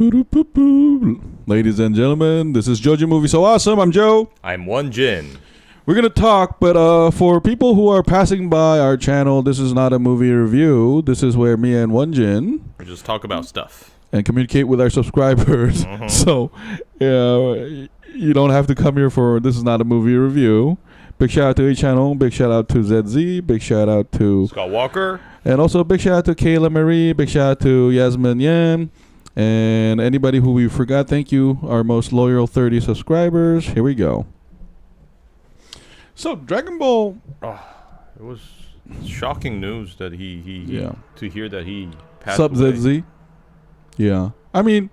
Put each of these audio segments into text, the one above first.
Ladies and gentlemen, this is JoeJinMovieSoAwesome. I'm Joe. I'm Won-Jin. We're going to talk, but for people who are passing by our channel, this is not a movie review. This is where me and Won-Jin We just talk about stuff. and communicate with our subscribers. So you don't have to come here for this is not a movie review. Big shout out to each channel. Big shout out to ZZ. Big shout out to Scott Walker. And also big shout out to Kayla Marie. Big shout out to Yasmin Yan. And anybody who we forgot, thank you. Our most loyal 30 subscribers. Here we go. So Dragon Ball. It was shocking news that he to hear that he passed Sub away. ZZ. Yeah. I mean,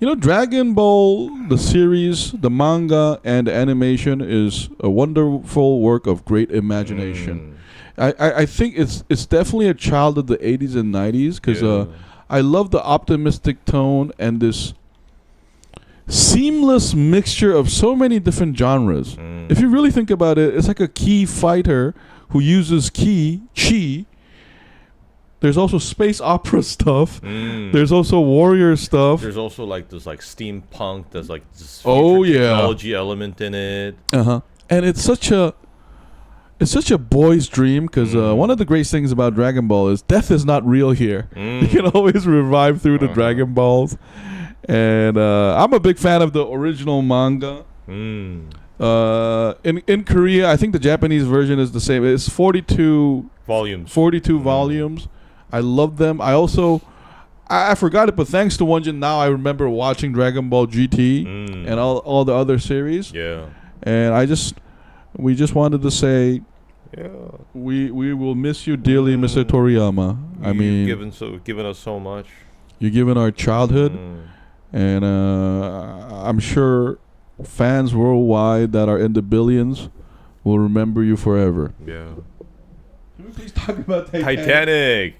Dragon Ball, the series, the manga, and the animation is a wonderful work of great imagination. I think it's definitely a child of the 80s and 90s because I love the optimistic tone and this seamless mixture of so many different genres. If you really think about it, it's like a ki fighter who uses chi. There's also space opera stuff. There's also warrior stuff. There's also like this steampunk. There's like this technology element in it. And it's such a boy's dream because one of the great things about Dragon Ball is death is not real here. You can always revive through the Dragon Balls. And I'm a big fan of the original manga. In Korea, I think the Japanese version is the same. It's 42 volumes. 42 volumes. I love them. I also I forgot it, but thanks to Won-Jin, now I remember watching Dragon Ball GT and all the other series. Yeah. And we just wanted to say, we will miss you dearly, Mr. Toriyama. You've given us so much. You've given our childhood, and I'm sure fans worldwide that are in the billions will remember you forever. Yeah. Can we please talk about Titanic?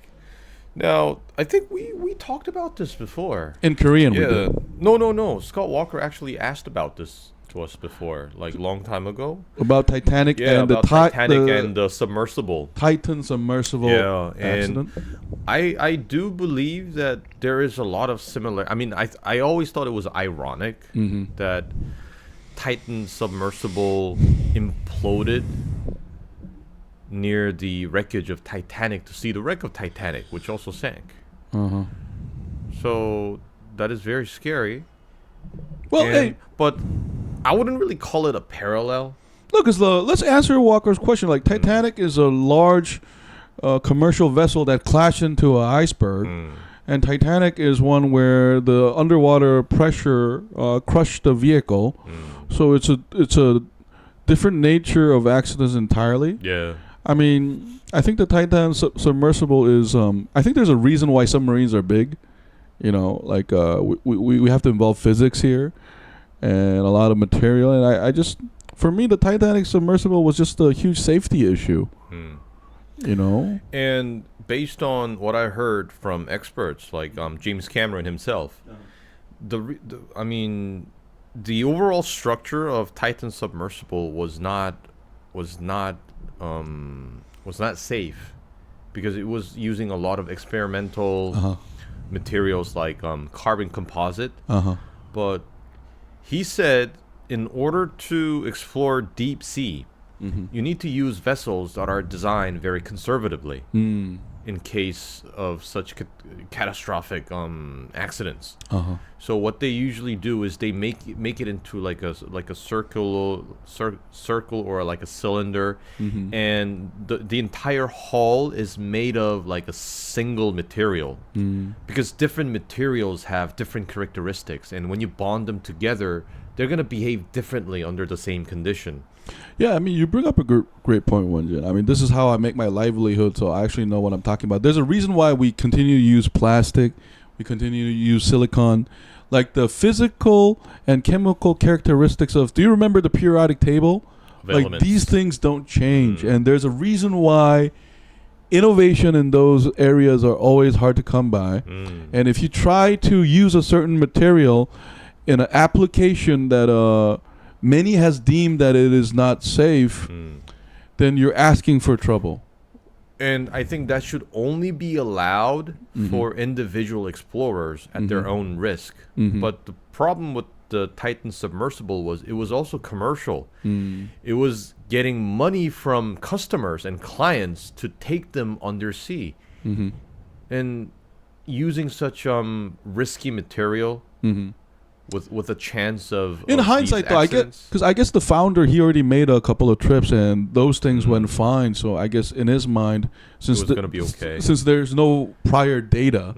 Now, I think we talked about this before. In Korean, we did. No. Scott Walker actually asked about this to us before, like long time ago. About Titanic and about Titanic and the submersible. Titan submersible accident. And I do believe that there is a lot of similar. I mean, I always thought it was ironic that Titan submersible imploded near the wreckage of Titanic to see the wreck of Titanic, which also sank. So that is very scary. Well, but I wouldn't really call it a parallel. Look, let's answer Walker's question. Like Titanic is a large commercial vessel that crashed into an iceberg, and Titanic is one where the underwater pressure crushed the vehicle. So it's a different nature of accidents entirely. Yeah. I mean, I think the Titan submersible is. I think there's a reason why submarines are big. Like we have to involve physics here, and a lot of material. And for me, the Titanic submersible was just a huge safety issue. And based on what I heard from experts like James Cameron himself, the overall structure of Titan submersible was not safe because it was using a lot of experimental materials like carbon composite. But he said in order to explore deep sea, you need to use vessels that are designed very conservatively in case of such catastrophic accidents. So what they usually do is they make it into like a circle or like a cylinder, and the entire hull is made of like a single material because different materials have different characteristics, and when you bond them together, they're gonna behave differently under the same condition. Yeah, I mean, you bring up a great point, Won-Jin. I mean, this is how I make my livelihood, so I actually know what I'm talking about. There's a reason why we continue to use plastic, we continue to use silicon, like the physical and chemical characteristics of. Do you remember the periodic table? Like these things don't change, and there's a reason why innovation in those areas are always hard to come by. And if you try to use a certain material in an application that many has deemed that it is not safe, then you're asking for trouble. And I think that should only be allowed for individual explorers at their own risk. But the problem with the Titan Submersible was it was also commercial. It was getting money from customers and clients to take them undersea. And using such risky material with a chance of in hindsight, though, I guess the founder, he already made a couple of trips and those things went fine. So I guess in his mind, since it was gonna be okay, since there's no prior data,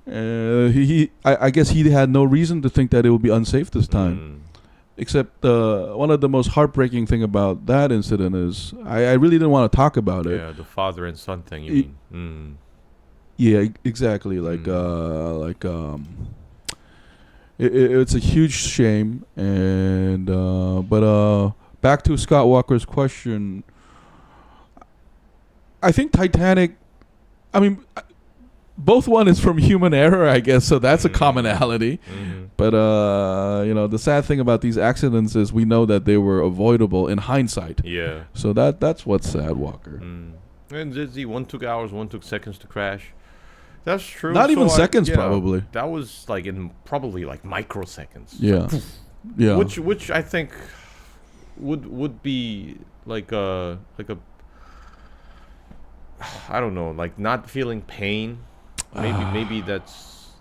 I guess he had no reason to think that it would be unsafe this time. Except one of the most heartbreaking thing about that incident is I really didn't want to talk about it. Yeah, the father and son thing. You mean? Yeah, exactly. It's a huge shame, and but back to Scott Walker's question. I think Titanic. I mean, both one is from human error, I guess, so that's a commonality. But the sad thing about these accidents is we know that they were avoidable in hindsight. Yeah. So that's what's sad, Walker. And Zizzy, one took hours, one took seconds to crash. That's true. Not even seconds, probably. That was like in probably like microseconds. Yeah. Yeah. Which I think would be like a I don't know, like not feeling pain. Maybe that's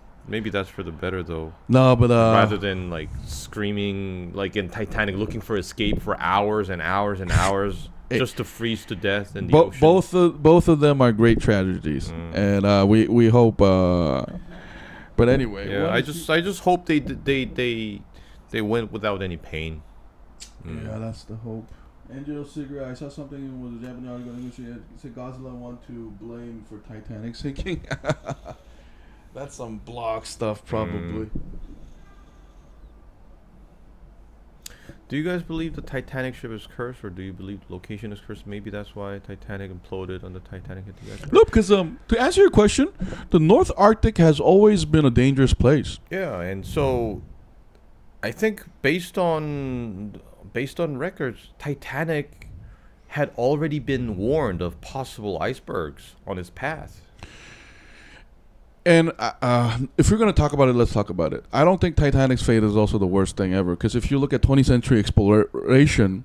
for the better though. No, but rather than like screaming like in Titanic, looking for escape for hours and hours and hours. Just to freeze to death in the ocean. Both of them are great tragedies, and we hope. But anyway, yeah, I just hope they went without any pain. Yeah, that's the hope. Angel Cigarette, I saw something with the Japanese article in English. It said Godzilla want to blame for Titanic sinking. That's some blog stuff, probably. Do you guys believe the Titanic ship is cursed, or do you believe the location is cursed? Maybe that's why Titanic imploded on the Titanic hit the iceberg. No, because to answer your question, the North Arctic has always been a dangerous place. Yeah, and so I think based on records, Titanic had already been warned of possible icebergs on its path. And if we're going to talk about it, let's talk about it. I don't think Titanic's fate is also the worst thing ever. Because if you look at 20th century exploration,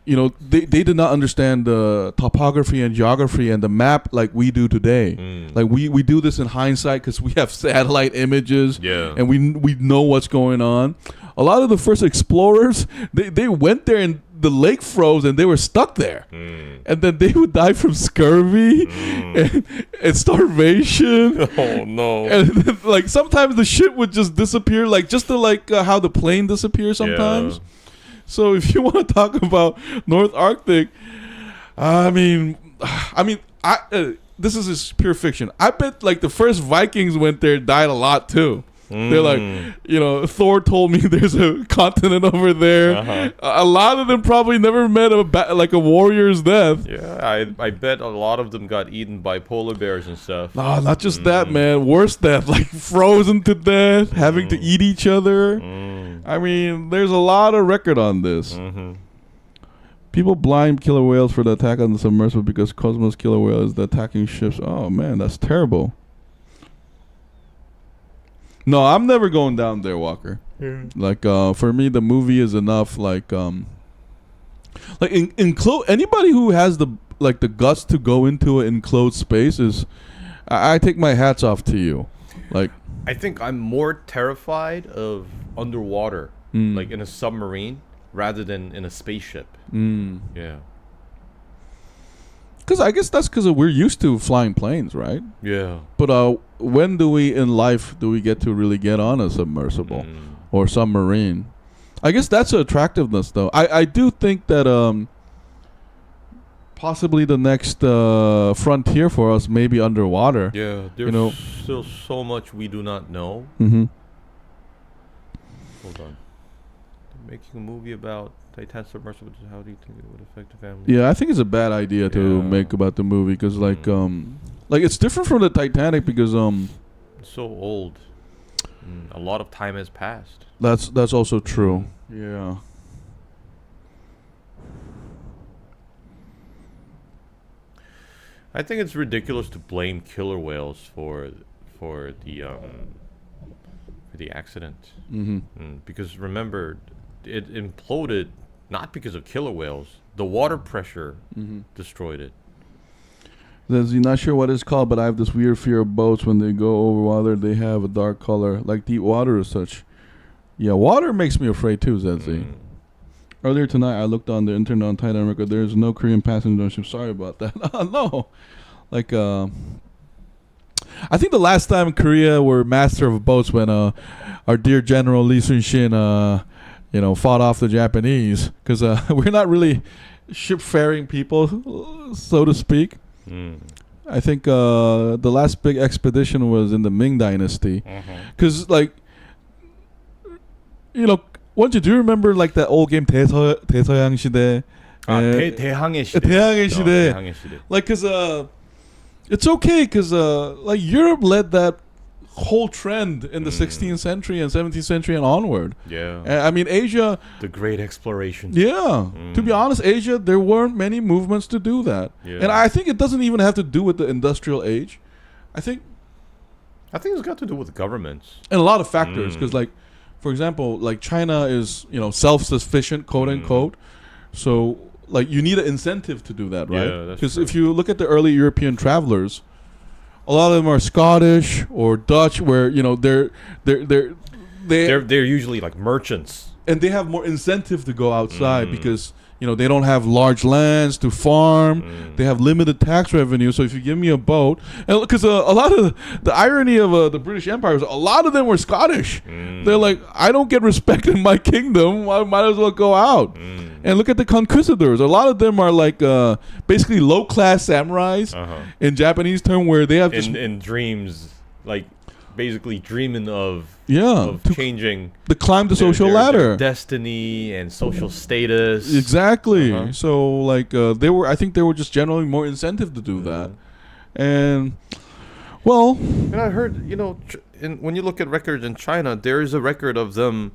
they did not understand the topography and geography and the map like we do today. Like we do this in hindsight because we have satellite images. Yeah. And we know what's going on. A lot of the first explorers, they went there and the lake froze and they were stuck there. And then they would die from scurvy and starvation. Oh no. And then, like sometimes the ship would just disappear, like just to how the plane disappears sometimes. Yeah. So if you want to talk about North Arctic, this is just pure fiction. I bet like the first Vikings went there died a lot too. They're like, Thor told me there's a continent over there. A lot of them probably never met a warrior's death. Yeah, I bet a lot of them got eaten by polar bears and stuff. No, not just that, man. Worse death, like frozen to death, having to eat each other. I mean, there's a lot of record on this. People blame killer whales for the attack on the submersible because Cosmos killer whale is the attacking ships. Oh, man, that's terrible. No, I'm never going down there, Walker. Yeah. Like, for me, the movie is enough. Like anybody who has the guts to go into an enclosed space is, I take my hats off to you. Like, I think I'm more terrified of underwater, like in a submarine, rather than in a spaceship. Yeah. Because I guess that's because we're used to flying planes, right? Yeah. But when do we get to really get on a submersible or submarine? I guess that's the attractiveness, though. I do think that possibly the next frontier for us may be underwater. Yeah, there's still so much we do not know. Mm-hmm. Hold on. They're making a movie about Titan Submersible. How do you think it would affect the family? Yeah, I think it's a bad idea to make about the movie because, like it's different from the Titanic because it's so old. A lot of time has passed. That's also true. Yeah. I think it's ridiculous to blame killer whales for the accident. Because remember, it imploded not because of killer whales. The water pressure destroyed it. Says you're not sure what it's called, but I have this weird fear of boats when they go over water. They have a dark color, like deep water or such. Yeah, water makes me afraid too, Zetzi. Earlier tonight, I looked on the internet on Titanic record. There's no Korean passenger ship. Sorry about that. No, like I think the last time in Korea were master of boats when our dear General Lee Sun-shin fought off the Japanese, because we're not really ship-faring people, so to speak. I think the last big expedition was in the Ming Dynasty, because Won-Jin, do you remember like that old game 대서양 시대? 대항해 시대. 대항해 시대. Like, cause it's okay, cause like Europe led that whole trend in the 16th century and 17th century and onward. Yeah. I mean, Asia. The great exploration. Yeah. To be honest, Asia, there weren't many movements to do that. Yeah. And I think it doesn't even have to do with the industrial age. I think it's got to do with governments and a lot of factors, because like, for example, like China is, self-sufficient, quote unquote. So like you need an incentive to do that, right? Yeah, because if you look at the early European travelers, a lot of them are Scottish or Dutch, where they're usually like merchants, and they have more incentive to go outside because they don't have large lands to farm. They have limited tax revenue. So if you give me a boat, and because a lot of the irony of the British Empire is a lot of them were Scottish. They're like, I don't get respect in my kingdom. I might as well go out. And look at the conquistadors. A lot of them are like basically low class samurais in Japanese term, where they have in dreams, like basically dreaming of changing to climb the social ladder, their destiny and social status. Exactly. So like I think they were just generally more incentive to do that. And well, and I heard when you look at records in China, there is a record of them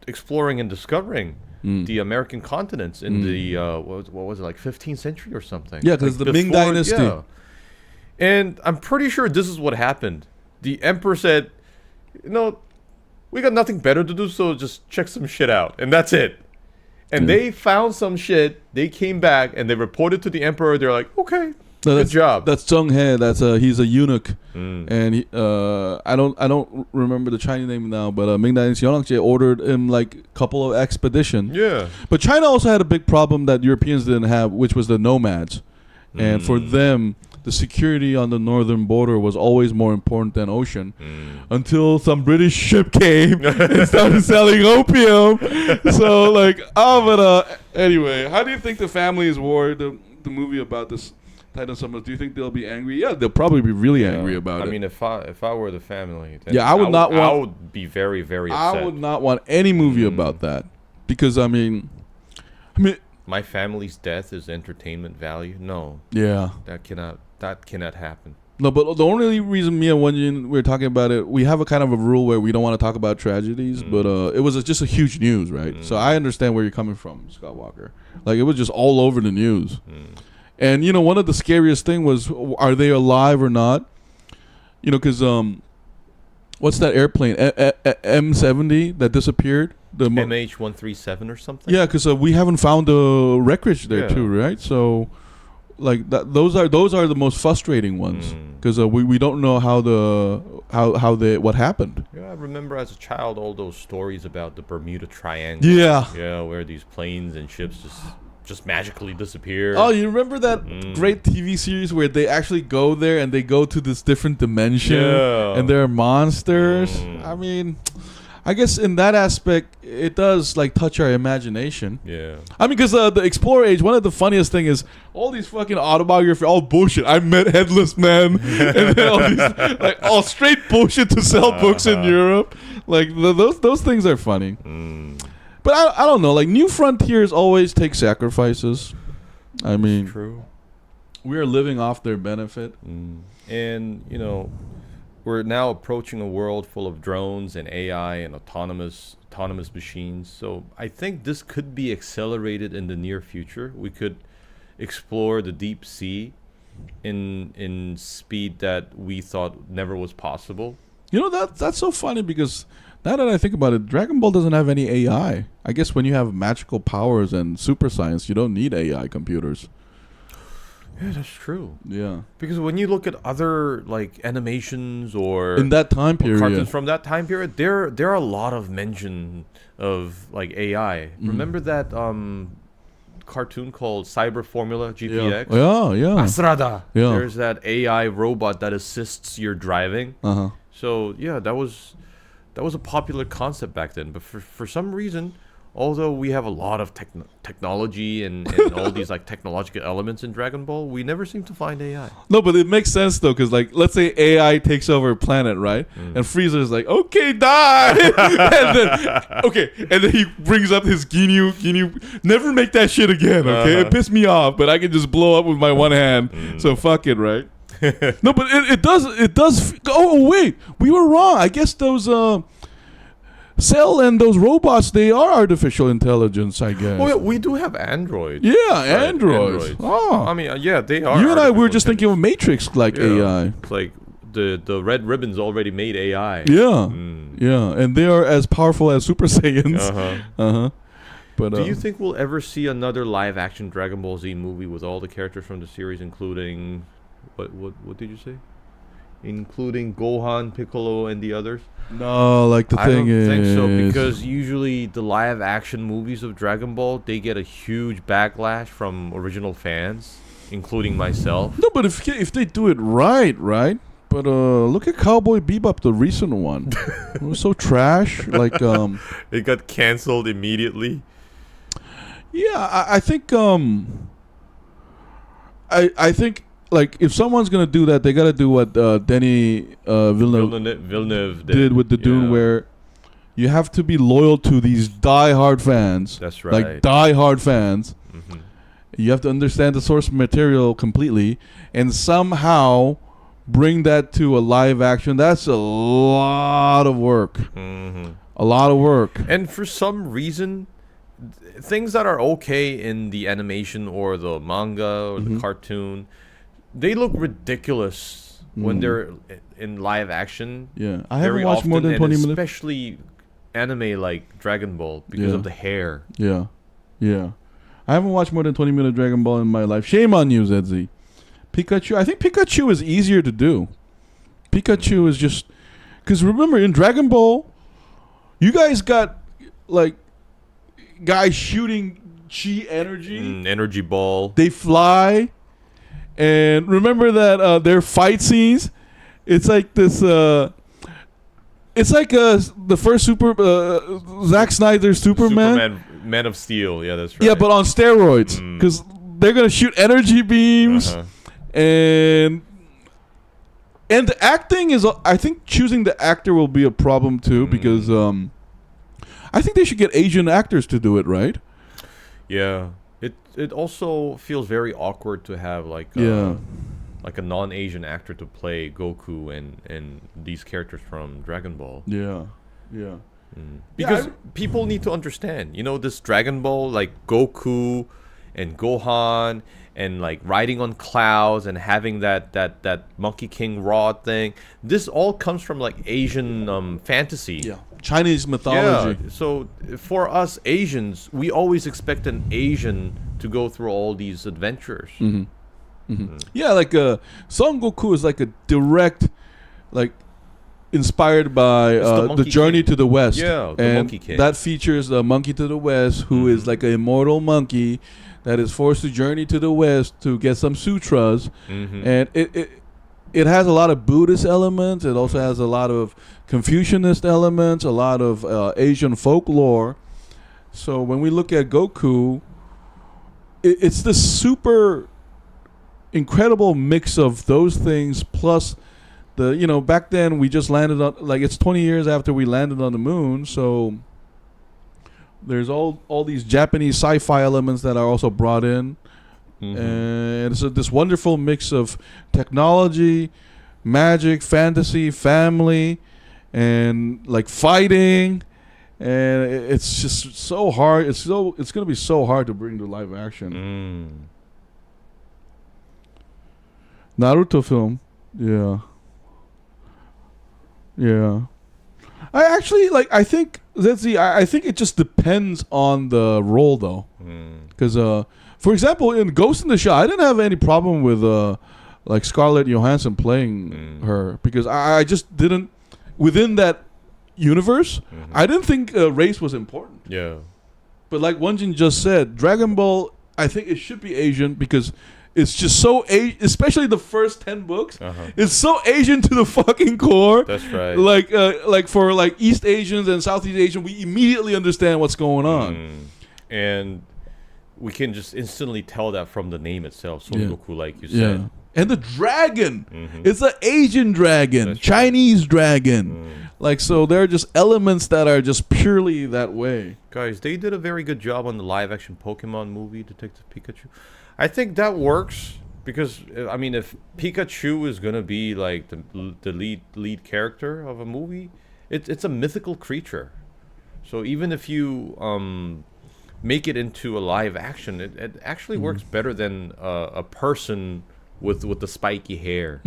exploring and discovering the American continents in the what was it, like 15th century or something? Yeah, because the Ming Dynasty. Yeah. And I'm pretty sure this is what happened. The emperor said, we got nothing better to do, so just check some shit out. And that's it. And they found some shit. They came back and they reported to the emperor. They're like, okay, good job. That's Zheng He. That's he's a eunuch. And he, I don't remember the Chinese name now, but Ming Dynasty Yonangje ordered him like a couple of expeditions. Yeah. But China also had a big problem that Europeans didn't have, which was the nomads. And for them, the security on the northern border was always more important than ocean, until some British ship came and started selling opium. So like, anyway, how do you think the families were the movie about this Titan Summers? Do you think they'll be angry? Yeah, they'll probably be really angry about it. I mean, if I were the family, then I would be very, very upset. I would not want any movie about that, because I mean. My family's death is entertainment value. No. Yeah. That cannot happen. No, but the only reason me and Won-Jin we're talking about it, we have a kind of a rule where we don't want to talk about tragedies, but it was just a huge news, right? So I understand where you're coming from, Scott Walker. Like, it was just all over the news. And, one of the scariest thing was, are they alive or not? Because what's that airplane, M70 that disappeared? The MH137 or something. Yeah, because we haven't found the wreckage there too, right? So, like those are the most frustrating ones, because we don't know what happened. Yeah, I remember as a child all those stories about the Bermuda Triangle. Yeah, where these planes and ships just magically disappear. Oh, you remember that great TV series where they actually go there and they go to this different dimension and there are monsters? I mean, I guess in that aspect, it does like touch our imagination. Yeah. I mean, because the Explorer Age, one of the funniest thing is all these fucking autobiography, all bullshit. I met Headless Man, and then all these like all straight bullshit to sell books in Europe. Like those things are funny. But I don't know. Like, New Frontiers always take sacrifices. I mean, true. We are living off their benefit, and we're now approaching a world full of drones and AI and autonomous machines. So I think this could be accelerated in the near future. We could explore the deep sea in speed that we thought never was possible. You know, that's so funny because now that I think about it, Dragon Ball doesn't have any AI. I guess when you have magical powers and super science, you don't need AI computers. Yeah, that's true. Yeah. Because when you look at other like animations or in that time period, cartoons from that time period, there are a lot of mention of like AI. Remember that cartoon called Cyber Formula GPX? Yeah. Asrada. Yeah. There's that AI robot that assists your driving. So yeah, that was a popular concept back then. But for some reason, although we have a lot of technology and all these like technological elements in Dragon Ball, we never seem to find AI. No, but it makes sense though, because like let's say AI takes over a planet, right? And Frieza is like, okay, die, and then he brings up his Ginyu, never make that shit again, okay? It pissed me off, but I can just blow up with my one hand, so fuck it, right? No, but it does. Oh wait, we were wrong. I guess those Cell and those robots, they are artificial intelligence, I guess. Oh, yeah, we do have androids. Yeah, right? Androids. Oh. I mean, yeah, they are. You and I were just thinking of Matrix like AI. It's like the red ribbons already made AI. Yeah, yeah, and they are as powerful as Super Saiyans. But do you think we'll ever see another live-action Dragon Ball Z movie with all the characters from the series, including what did you say? Including Gohan, Piccolo, and the others? No, like the thing is, I don't think so, because usually the live-action movies of Dragon Ball, they get a huge backlash from original fans, including myself. No, but if they do it right. But look at Cowboy Bebop, the recent one. It was so trash. Like it got canceled immediately. Yeah, I think I think. Like, if someone's going to do that, they got to do what Denis Villeneuve did with the Dune, where you have to be loyal to these die-hard fans. That's right. Like, die-hard fans. You have to understand the source material completely and somehow bring that to a live action. That's a lot of work. A lot of work. And for some reason, things that are okay in the animation or the manga or the cartoon, they look ridiculous when they're in live action. Yeah, I haven't watched more than 20 minutes. Especially anime like Dragon Ball because of the hair. Yeah. I haven't watched more than 20 minutes of Dragon Ball in my life. Shame on you, ZZ. Pikachu. I think Pikachu is easier to do. Pikachu is just... Because remember, in Dragon Ball, you guys got, like, guys shooting chi energy. Energy ball. They fly. And remember that their fight scenes, it's like this. It's like the first Zack Snyder's Superman, Man of Steel. Yeah, that's right. Yeah, but on steroids, because they're gonna shoot energy beams, and the acting is. I think choosing the actor will be a problem too, because I think they should get Asian actors to do it, right? Yeah. It also feels very awkward to have like a non-Asian actor to play Goku and these characters from Dragon Ball. Yeah. Because people need to understand, this Dragon Ball, like Goku and Gohan and like riding on clouds and having that Monkey King Raw thing. This all comes from like Asian fantasy. Yeah. Chinese mythology. Yeah. So for us Asians, we always expect an Asian to go through all these adventures. Yeah, like Son Goku is like a direct, like inspired by the Journey to the West. Yeah, the and Monkey King. That features the Monkey to the West, who is like an immortal monkey that is forced to journey to the West to get some sutras, and it has a lot of Buddhist elements. It also has a lot of Confucianist elements, a lot of Asian folklore. So when we look at Goku, it's this super incredible mix of those things, plus the, back then we just landed on, like, it's 20 years after we landed on the moon, so there's all these Japanese sci-fi elements that are also brought in. And it's this wonderful mix of technology, magic, fantasy, family, and like fighting, and it's just so hard. It's going to be so hard to bring to live action. Naruto film. Yeah. Yeah. I actually like. I think let's see. I think it just depends on the role, though. Because, for example, in Ghost in the Shell, I didn't have any problem with like Scarlett Johansson playing her because I just didn't within that universe. I didn't think race was important. Yeah. But like Won-Jin just said, Dragon Ball, I think it should be Asian because it's just so especially the first 10 books. It's so Asian to the fucking core. That's right. Like for like East Asians and Southeast Asian, we immediately understand what's going on. And we can just instantly tell that from the name itself. Son Goku, like you said. Yeah. And the dragon, it's an Asian dragon, That's Chinese dragon. Like, so there are just elements that are just purely that way. Guys, they did a very good job on the live-action Pokemon movie, Detective Pikachu. I think that works because, I mean, if Pikachu is going to be, like, the lead character of a movie, it's a mythical creature. So even if you make it into a live-action, it actually works better than a person with the spiky hair.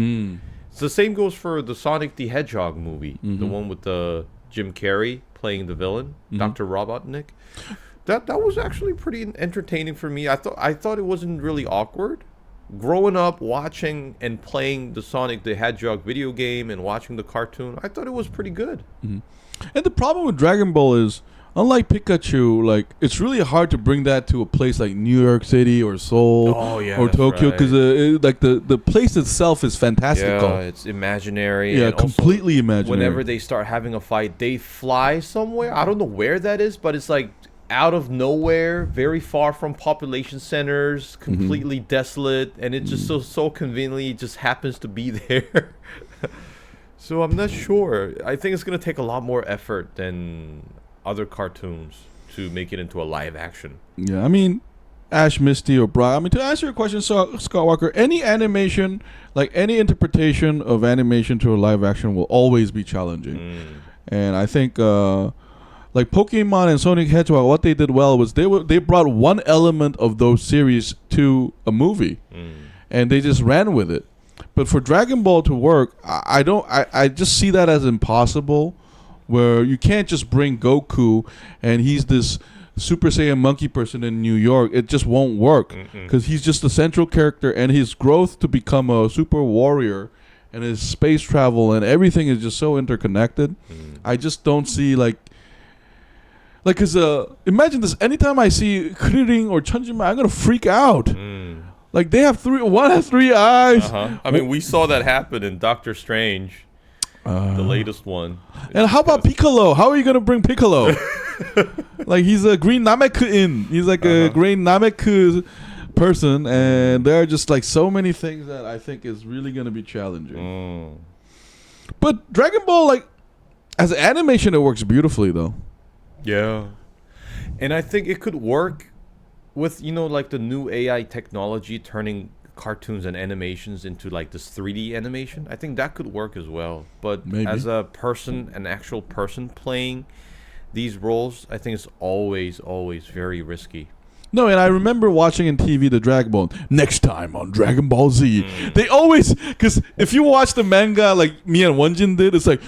So the same goes for the Sonic the Hedgehog movie, the one with the Jim Carrey playing the villain, Dr. Robotnik. That was actually pretty entertaining for me. I thought it wasn't really awkward. Growing up watching and playing the Sonic the Hedgehog video game and watching the cartoon, I thought it was pretty good. And the problem with Dragon Ball is, unlike Pikachu, like it's really hard to bring that to a place like New York City or Seoul or Tokyo because like the place itself is fantastical. Yeah, it's imaginary. Yeah, and completely imaginary. Whenever they start having a fight, they fly somewhere. I don't know where that is, but it's like out of nowhere, very far from population centers, completely desolate, and it just so conveniently just happens to be there. So I'm not sure. I think it's gonna take a lot more effort than other cartoons to make it into a live action. Yeah, I mean, Ash, Misty, or Brock. I mean, to answer your question, Scott Walker, any animation, like any interpretation of animation to a live action will always be challenging. And I think, like Pokemon and Sonic Hedgehog, what they did well was they brought one element of those series to a movie, and they just ran with it. But for Dragon Ball to work, I just see that as impossible. Where you can't just bring Goku and he's this Super Saiyan monkey person in New York. It just won't work because he's just the central character, and his growth to become a super warrior and his space travel and everything is just so interconnected. I just don't see like because imagine this. Anytime I see Kuririn or Chunjima, I'm gonna freak out. Like they have one has 3 eyes. I mean, we saw that happen in Doctor Strange. The latest one. And how about Piccolo? How are you gonna bring Piccolo? Like he's a green Nameku He's like a green Nameku person, and there are just like so many things that I think is really gonna be challenging. But Dragon Ball, like as an animation, it works beautifully though. Yeah, and I think it could work with like the new AI technology turning cartoons and animations into like this 3D animation. I think that could work as well. But as a person, an actual person playing these roles, I think it's always very risky. No, and I remember watching in TV the Dragon Ball. Next time on Dragon Ball Z, they always, because if you watch the manga like me and Won-Jin did, it's like,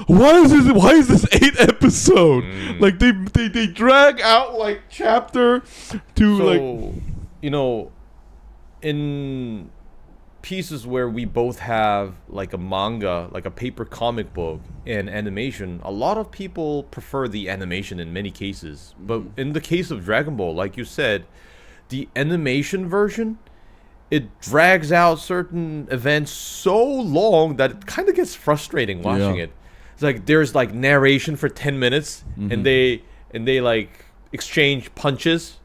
why is this 8 episode? Like they drag out like chapter to in pieces where we both have like a manga, like a paper comic book, and animation, a lot of people prefer the animation in many cases. But in the case of Dragon Ball, like you said, the animation version, it drags out certain events so long that it kind of gets frustrating watching it. It's like there's like narration for 10 minutes and they like exchange punches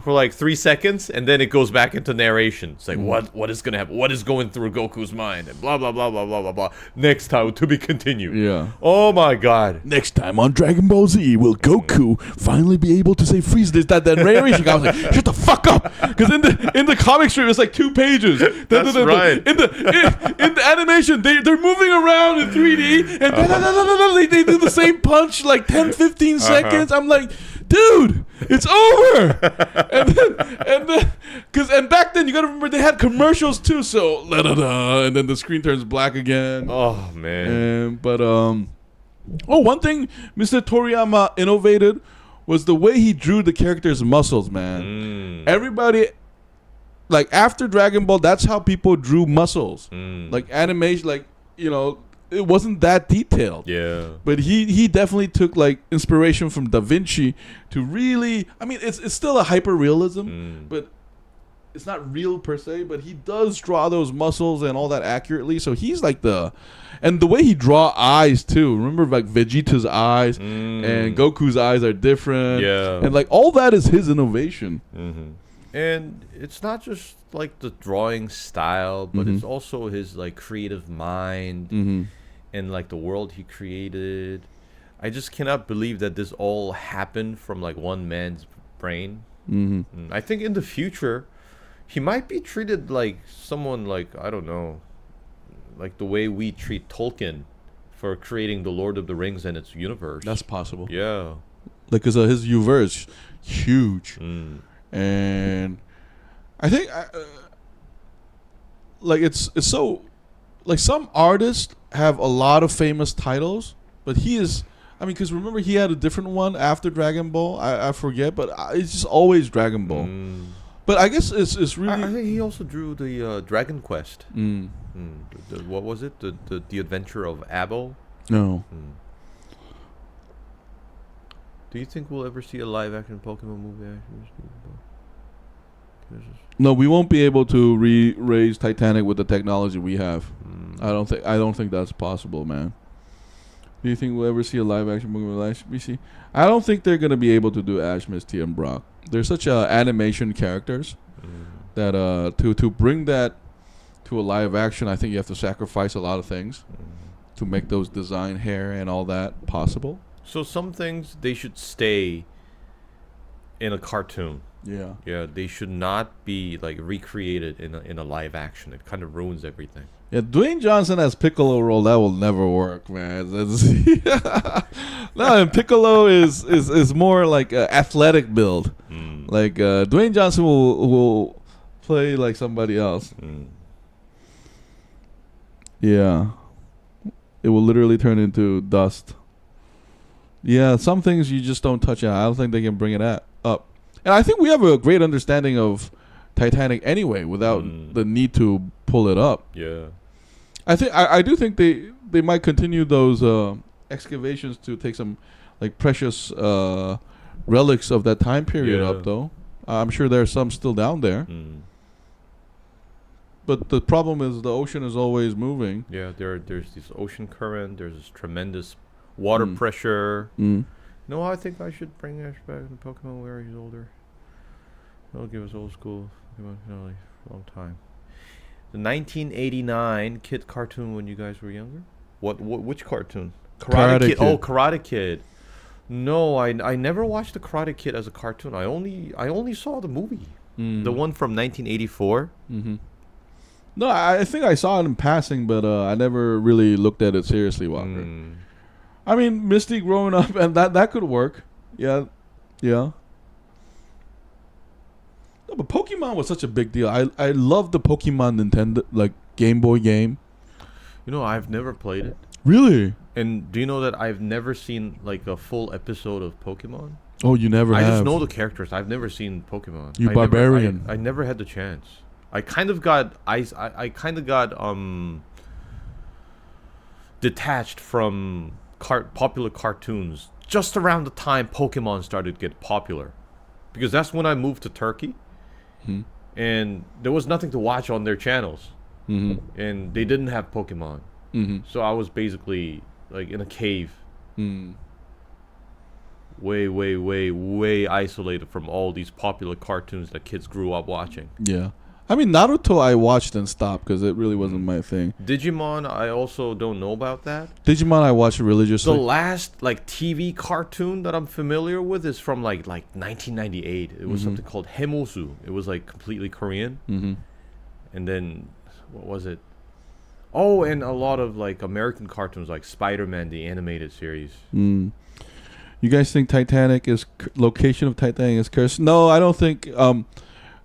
for like 3 seconds, and then it goes back into narration. It's like what is gonna happen? What is going through Goku's mind? And blah blah blah blah blah blah blah. Next time, to be continued. Yeah. Oh my God. Next time on Dragon Ball Z, will Goku finally be able to say freeze this? That narration guy was like, shut the fuck up, because in the comic strip it's like 2 pages. That's right. In the animation, they're moving around in 3D, and they do the same punch like 10-15 seconds. I'm like, dude, It's over. and back then you gotta remember they had commercials too. So and then the screen turns black again. Oh man. One thing Mr. Toriyama innovated was the way he drew the characters' muscles, man. Everybody, like after Dragon Ball, that's how people drew muscles. Like animation, like, you know, it wasn't that detailed. Yeah. But he definitely took like inspiration from Da Vinci to really, I mean, it's still a hyper realism, but it's not real per se, but he does draw those muscles and all that accurately. So he's like and the way he draw eyes too. Remember like Vegeta's eyes and Goku's eyes are different. Yeah. And like all that is his innovation. And it's not just like the drawing style, but it's also his like creative mind and like the world he created. I just cannot believe that this all happened from like one man's brain. I think in the future, he might be treated like someone like, I don't know, like the way we treat Tolkien for creating the Lord of the Rings and its universe. That's possible. Yeah. Like, cause his universe huge, and I think like it's so like some artists have a lot of famous titles, but he is. I mean, because remember he had a different one after Dragon Ball. I forget, but it's just always Dragon Ball. But I guess it's really. I think he also drew the Dragon Quest. What was it? The Adventure of Abel? No. Do you think we'll ever see a live action Pokemon movie? No, we won't be able to raise Titanic with the technology we have. I don't think that's possible, man. Do you think we'll ever see a live action movie with Ash? I don't think they're gonna be able to do Ash, Misty, and Brock. They're such animation characters that to bring that to a live action, I think you have to sacrifice a lot of things to make those design hair and all that possible. So some things they should stay in a cartoon. Yeah. Yeah, they should not be like recreated in a live action. It kind of ruins everything. Yeah, Dwayne Johnson as Piccolo role, that will never work, man. No, and Piccolo is more like an athletic build. Like Dwayne Johnson will play like somebody else. Yeah, it will literally turn into dust. Yeah, some things you just don't touch on. I don't think they can bring it up. And I think we have a great understanding of Titanic anyway, without the need to pull it up. Yeah. I do think they might continue those excavations to take some like precious relics of that time period up though. I'm sure there's some still down there. But the problem is the ocean is always moving. Yeah, there's this ocean current. There's this tremendous water pressure. No, I think I should bring Ash back in Pokemon where he's older. That'll give us old school Pokemon finale for a long time. The 1989 Kid cartoon when you guys were younger? Which cartoon? Karate Kid. Oh, Karate Kid. No, I never watched the Karate Kid as a cartoon. I only saw the movie. The one from 1984. No, I think I saw it in passing, but I never really looked at it seriously, Walker. I mean, Misty growing up, and that could work. Yeah. No, but Pokemon was such a big deal. I love the Pokemon Nintendo, like Game Boy game. You know, I've never played it. Really? And do you know that I've never seen like a full episode of Pokemon? Oh, you never have? I just know the characters. I've never seen Pokemon. You barbarian. I never had the chance. I kind of got detached from popular cartoons just around the time Pokemon started to get popular, because that's when I moved to Turkey, and there was nothing to watch on their channels, and they didn't have Pokemon, so I was basically like in a cave, way isolated from all these popular cartoons that kids grew up watching. Yeah. I mean, Naruto I watched and stopped because it really wasn't my thing. Digimon, I also don't know about that. Digimon I watched religiously. The last like TV cartoon that I'm familiar with is from like 1998. It was something called Hemosu. It was like completely Korean. And then what was it? Oh, and a lot of like American cartoons like Spider-Man, the animated series. You guys think Titanic is location of Titanic is cursed? No, I don't think.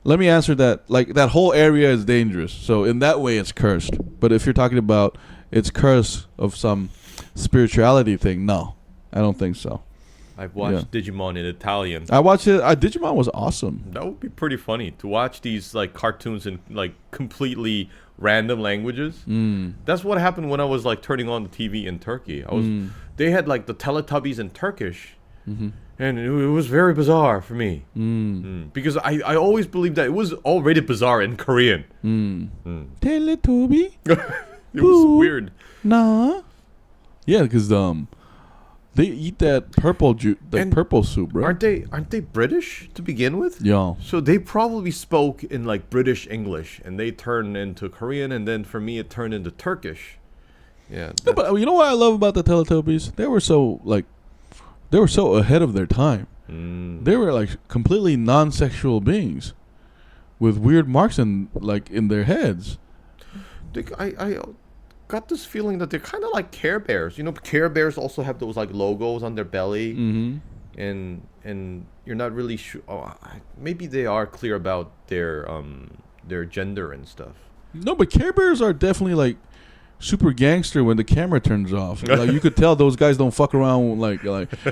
Let me answer that. Like that whole area is dangerous, so in that way it's cursed. But if you're talking about it's curse of some spirituality thing, no, I don't think so. I've watched Digimon in Italian. I watched it. Digimon was awesome. That would be pretty funny to watch these like cartoons in like completely random languages. That's what happened when I was like turning on the TV in Turkey. They had like the Teletubbies in Turkish, and it was very bizarre for me because I always believed that it was already bizarre in Korean. Teletubby. It was weird. Nah. Yeah, because they eat that purple purple soup, bro. Aren't they British to begin with? Yeah. So they probably spoke in like British English, and they turned into Korean, and then for me it turned into Turkish. Yeah. No, but you know what I love about the Teletubbies? They were so ahead of their time. They were like completely non-sexual beings with weird marks in their heads. I got this feeling that they're kind of like Care Bears. You know, Care Bears also have those like logos on their belly, and you're not really sure. Maybe they are clear about their gender and stuff. No, but Care Bears are definitely like super gangster when the camera turns off. Like you could tell those guys don't fuck around. Like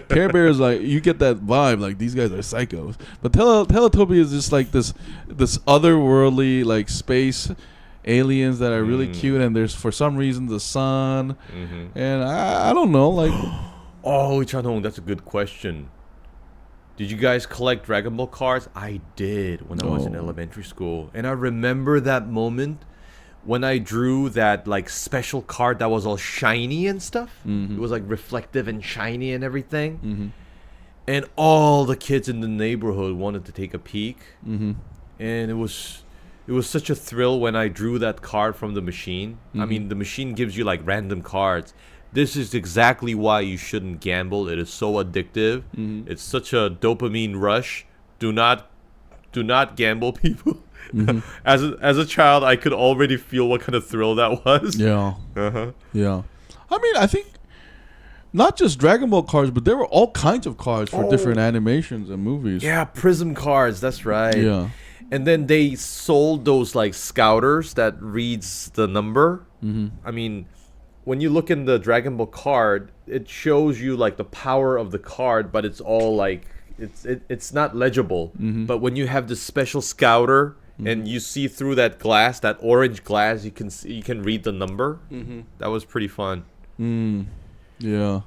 Care Bears, like you get that vibe. Like these guys are psychos. But Teletubby is just like this otherworldly like space aliens that are really cute, and there's for some reason the sun, and I don't know, like oh, Chanhong, that's a good question. Did you guys collect Dragon Ball cards? I did when I was in elementary school, and I remember that moment when I drew that like special card that was all shiny and stuff. It was like reflective and shiny and everything, and all the kids in the neighborhood wanted to take a peek, and it was such a thrill when I drew that card from the machine. I mean, the machine gives you like random cards. This is exactly why you shouldn't gamble. It is so addictive. It's such a dopamine rush. Do not gamble, people. As a child, I could already feel what kind of thrill that was. Yeah. Yeah. I mean, I think not just Dragon Ball cards, but there were all kinds of cards for different animations and movies. Yeah, Prism cards. That's right. Yeah. And then they sold those like scouters that reads the number. I mean, when you look in the Dragon Ball card, it shows you like the power of the card, but it's all like it's not legible. But when you have this special scouter and you see through that glass, that orange glass, you can read the number. That was pretty fun. Yeah,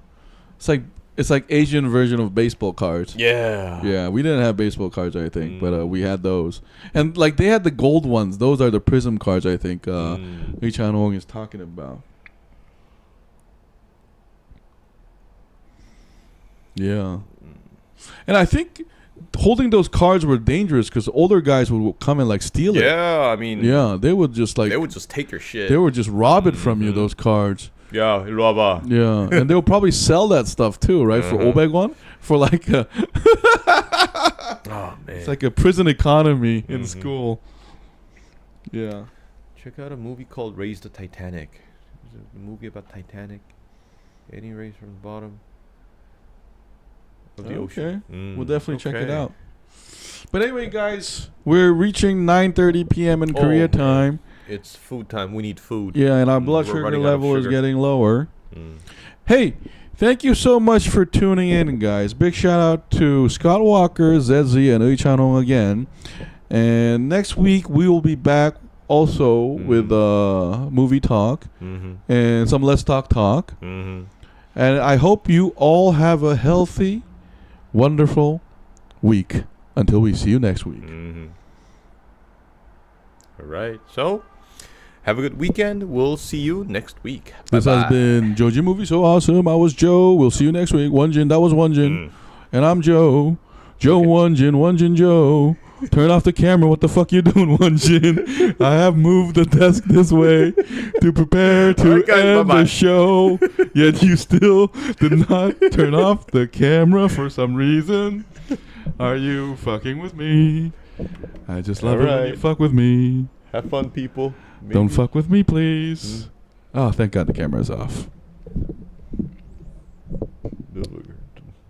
it's like Asian version of baseball cards. Yeah, we didn't have baseball cards, I think, but we had those, and like they had the gold ones. Those are the Prism cards, I think. Lee Chan-hong is talking about. Yeah, and I think holding those cards were dangerous because older guys would come and like steal it. Yeah, I mean, yeah, they would just take your shit. They would just rob it from you. Those cards. Yeah, roba. Yeah, and they'll probably sell that stuff too, right? For Obegon, for like a oh man, it's like a prison economy in school. Yeah, check out a movie called Raise the Titanic. It's a movie about Titanic. Any raise from the bottom of the ocean. We'll definitely check it out. But anyway, guys, we're reaching 9:30 p.m. in Korea time. It's food time. We need food. Yeah, and our blood sugar level is getting lower. Hey, thank you so much for tuning in, guys. Big shout out to Scott Walker, Zedzi, and Lee Chan-hong again. And next week we will be back also with movie talk and some Let's Talk. And I hope you all have a healthy, wonderful week until we see you next week. All right. So, have a good weekend. We'll see you next week. This has been JoeJinMovieSoAwesome. I was Joe. We'll see you next week. Won-Jin. That was Won-Jin. And I'm Joe. Joe Won-Jin. Won-Jin Joe. Turn off the camera. What the fuck you doing, Won-Jin? I have moved the desk this way to prepare to end the show. Yet you still did not turn off the camera for some reason. Are you fucking with me? I just love it when you fuck with me. Have fun, people. Maybe. Don't fuck with me, please. Oh, thank God the camera's off.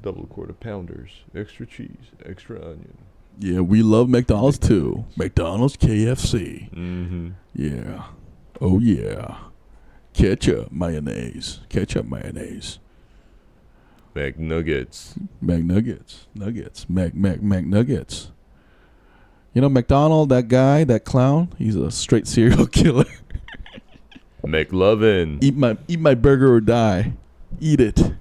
double quarter pounders, extra cheese, extra onion. Yeah, we love McDonald's too. McDonald's, KFC. Mm-hmm. Yeah. Oh yeah. Ketchup, mayonnaise. McNuggets. McNuggets. You know, McDonald, that guy, that clown, he's a straight serial killer. McLovin. Eat my burger or die. Eat it.